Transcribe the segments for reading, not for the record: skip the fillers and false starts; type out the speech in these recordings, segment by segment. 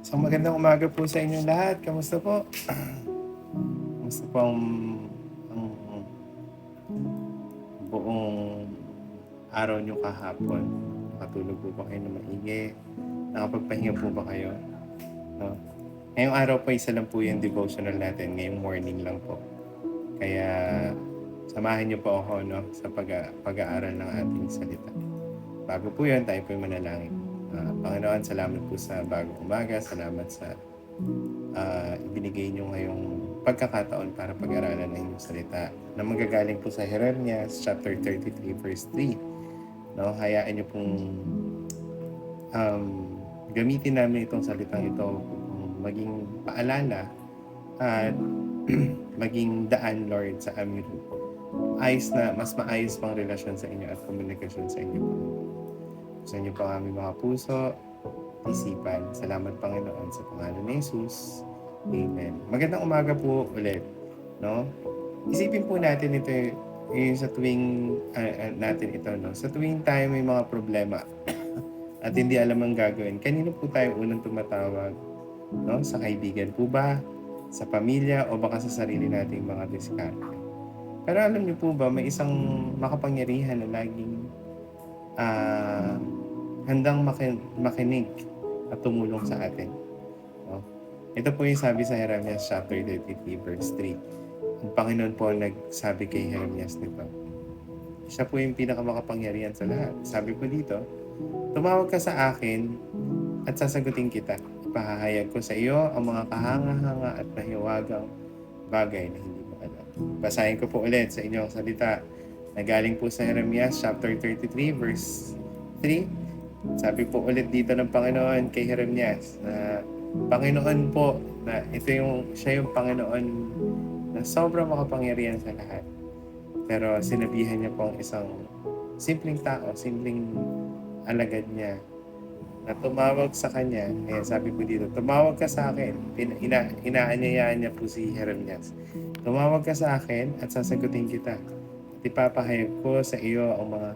So magandang umaga po sa inyong lahat. Kamusta po? Kamusta po ang buong araw niyo kahapon? Nakatulog po ba kayo na maigi? Nakapagpahinga po ba kayo? No? Ngayong araw po, isa lang po yung devotional natin. Ngayong morning lang po. Kaya samahan niyo po ako sa pag-aaral ng ating salita. Bago po yun, tayo po yung manalangin. Panginoon, salamat po sa bagong umaga. Salamat sa ibinigay nyo ngayong pagkakataon para pag-aralan ng inyong salita na manggagaling po sa Jeremias chapter 33 verse 3. No, hayaan nyo pong gamitin namin itong salitang ito upang maging paalala at maging daan, Lord, sa amin mas maayos pang relasyon sa inyo at komunikasyon sa inyo. Sa inyo po ang aming mga puso, isipan. Salamat, Panginoon, sa pangalan ni Jesus. Amen. Magandang umaga po ulit. No? Isipin po natin ito yung sa tuwing natin ito. No? Sa tuwing tayo may mga problema at hindi alam ang gagawin, kanino po tayo unang tumatawag? No? Sa kaibigan po ba? Sa pamilya? O baka sa sarili nating mga diskarte? Pero alam niyo po ba, may isang makapangyarihan na laging handang makinig at tumulong sa atin. No? Ito po yung sabi sa Jeremias chapter 33 verse 3. Ang Panginoon po nagsabi kay Jeremias nito. Siya po yung pinakamakapangyarihan sa lahat. Sabi po dito, tumawag ka sa akin at sasagutin kita. Ipahahayag ko sa iyo ang mga kahanga-hanga at mahiwagang bagay na hindi mo alam. Basahin ko po ulit sa inyong salita na galing po sa Jeremias chapter 33 verse 3. Sabi po ulit dito ng Panginoon kay Jeremias na Panginoon po, na siya yung Panginoon na sobrang makapangyarihan sa lahat. Pero sinabihan niya po ang isang simpleng tao, simpleng alagad niya na tumawag sa kanya. Kaya sabi po dito, tumawag ka sa akin. Inaanyayaan niya po si Jeremias. Tumawag ka sa akin at sasagutin kita. At ipapahayag ko sa iyo ang mga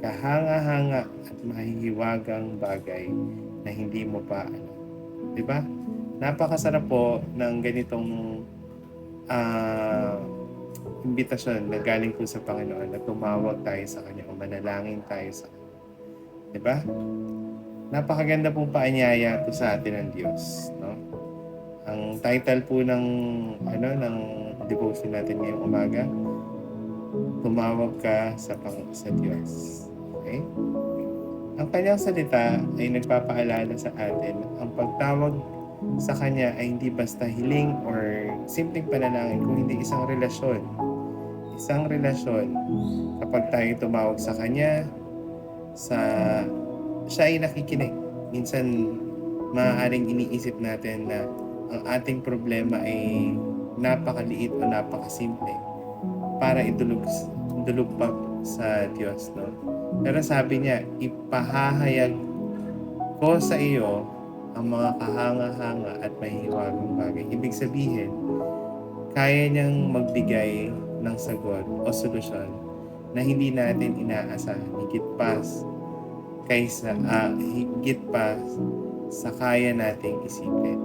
kahanga-hanga at mahihiwagang bagay na hindi mo pa alam. Diba? Napakasarap po ng ganitong imbitasyon na galing po sa Panginoon na tumawag tayo sa Kanya o manalangin tayo sa Kanya. Diba? Napakaganda pong paanyaya ito sa atin ng Diyos. No? Ang title po ng devotion natin ngayong umaga, tumawag ka sa Diyos. Okay? Ang kanyang salita ay nagpapaalala sa atin ang pagtawag sa Kanya ay hindi basta hiling or simpleng panalangin, kung hindi isang relasyon. Isang relasyon. Kapag tayo tumawag sa Kanya, siya ay nakikinig. Minsan, maaaring iniisip natin na ang ating problema ay napakaliit o napakasimple para idulog pa sa Diyos. No? Pero sabi niya, ipahahayag ko sa iyo ang mga kahanga-hanga at mahihiwagang bagay. Ibig sabihin, kaya niyang magbigay ng sagot o solusyon na hindi natin inaasahan, higit pa sa kaya nating isipin.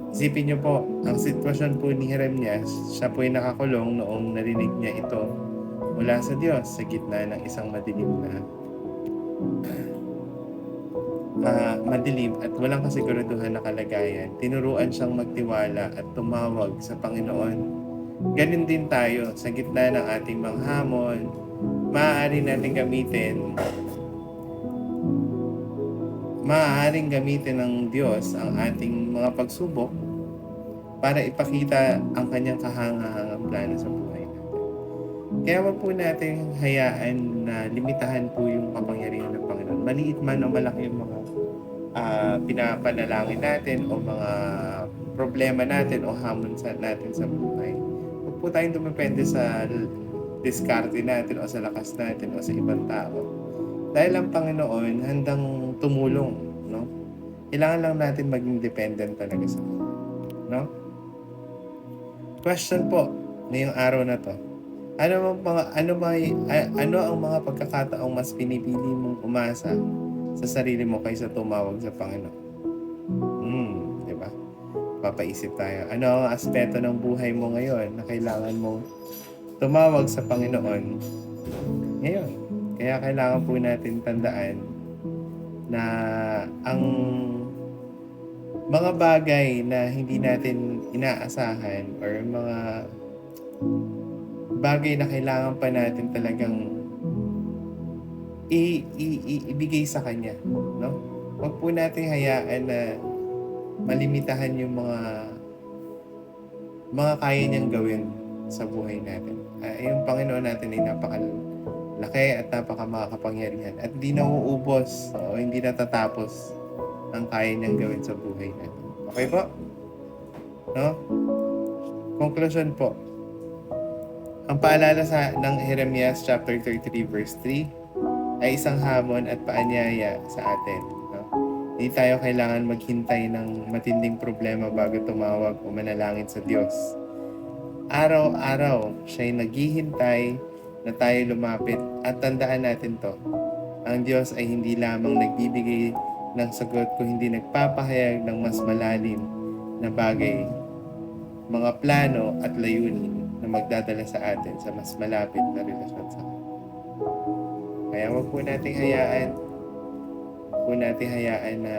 Isipin niyo po, ang sitwasyon po ni Jeremias, siya po ay nakakulong noong narinig niya ito mula sa Diyos sa gitna ng isang madilim at walang kasiguraduhan na kalagayan. Tinuruan siyang magtiwala at tumawag sa Panginoon. Ganon din tayo sa gitna ng ating mga hamon. Maaaring gamitin ng Diyos ang ating mga pagsubok para ipakita ang kanyang kahangahangang plano sa buhay natin. Kaya wag po natin hayaan na limitahan po yung kapangyarihan ng Panginoon. Maliit man o malaki yung mga pinapanalangin natin o mga problema natin o hamon natin sa buhay. Huwag po tayong dumepende sa diskarte natin o sa lakas natin o sa ibang tao. Dahil ang Panginoon handang tumulong, no? Kailangan lang natin maging dependent talaga sa Kanya, no? Question po ngayong araw na to. Ano ang mga pagkakataong mas pinipili mong umasa sa sarili mo kaysa tumawag sa Panginoon? mapapaisip tayo, ano ang aspeto ng buhay mo ngayon na kailangan mong tumawag sa Panginoon ngayon. Kaya kailangan po natin tandaan na ang mga bagay na hindi natin inaasahan or mga bagay na kailangan pa natin talagang ibigay sa Kanya, no? Huwag po nating hayaan na malimitahan yung mga kaya niyang gawin sa buhay natin. Yung Panginoon natin ay napakalaki at napakamakapangyarihan at hindi nauubos o hindi natatapos ang kaya niyang gawin sa buhay natin. Okay po? No? Conclusion po. Ang paalala ng Jeremias chapter 33 verse 3 ay isang hamon at paanyaya sa atin. No? Hindi tayo kailangan maghintay ng matinding problema bago tumawag o manalangin sa Diyos. Araw-araw siya'y naghihintay na tayo lumapit at tandaan natin to. Ang Diyos ay hindi lamang nagbibigay ng sagot kung hindi nagpapahayag ng mas malalim na bagay, mga plano at layunin na magdadala sa atin sa mas malapit na relasyon sa Kanya. Kaya huwag po nating hayaan na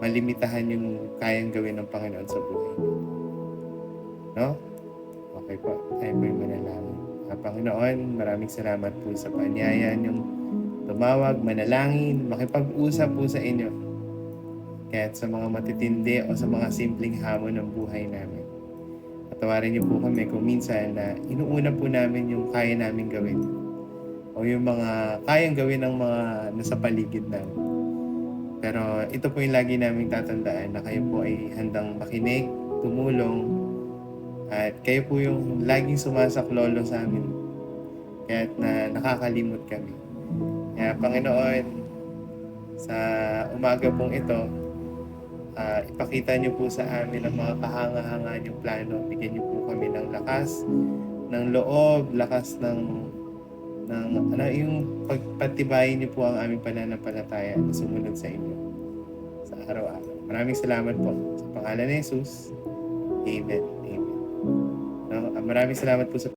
malimitahan yung kayang gawin ng Panginoon sa buhay. No? Okay po, tayo po yung manalangin. Panginoon, maraming salamat po sa paanyaya niyong tumawag, manalangin, makipag-usap po sa inyo. Kahit sa mga matitindi o sa mga simpleng hamon ng buhay namin. Patawarin niyo po kami kung minsan na inuuna po namin yung kaya namin gawin. O yung mga kayang gawin ng mga nasa paligid namin. Pero ito po yung lagi namin tatandaan na kayo po ay handang makinig, tumulong, at kayo po yung laging sumasaklolo sa amin. Kahit na nakakalimot kami. Kaya Panginoon, sa umaga pong ito, ipakita niyo po sa amin ang mga kahanga-hanga niyong plano. Bigyan niyo po kami ng lakas, ng loob, lakas yung pagpatibayin niyo po ang aming pananampalataya na sumunod sa inyo sa araw-araw. Maraming salamat po. Sa pangalan ni Jesus. Amen. Amen. Maraming salamat po sa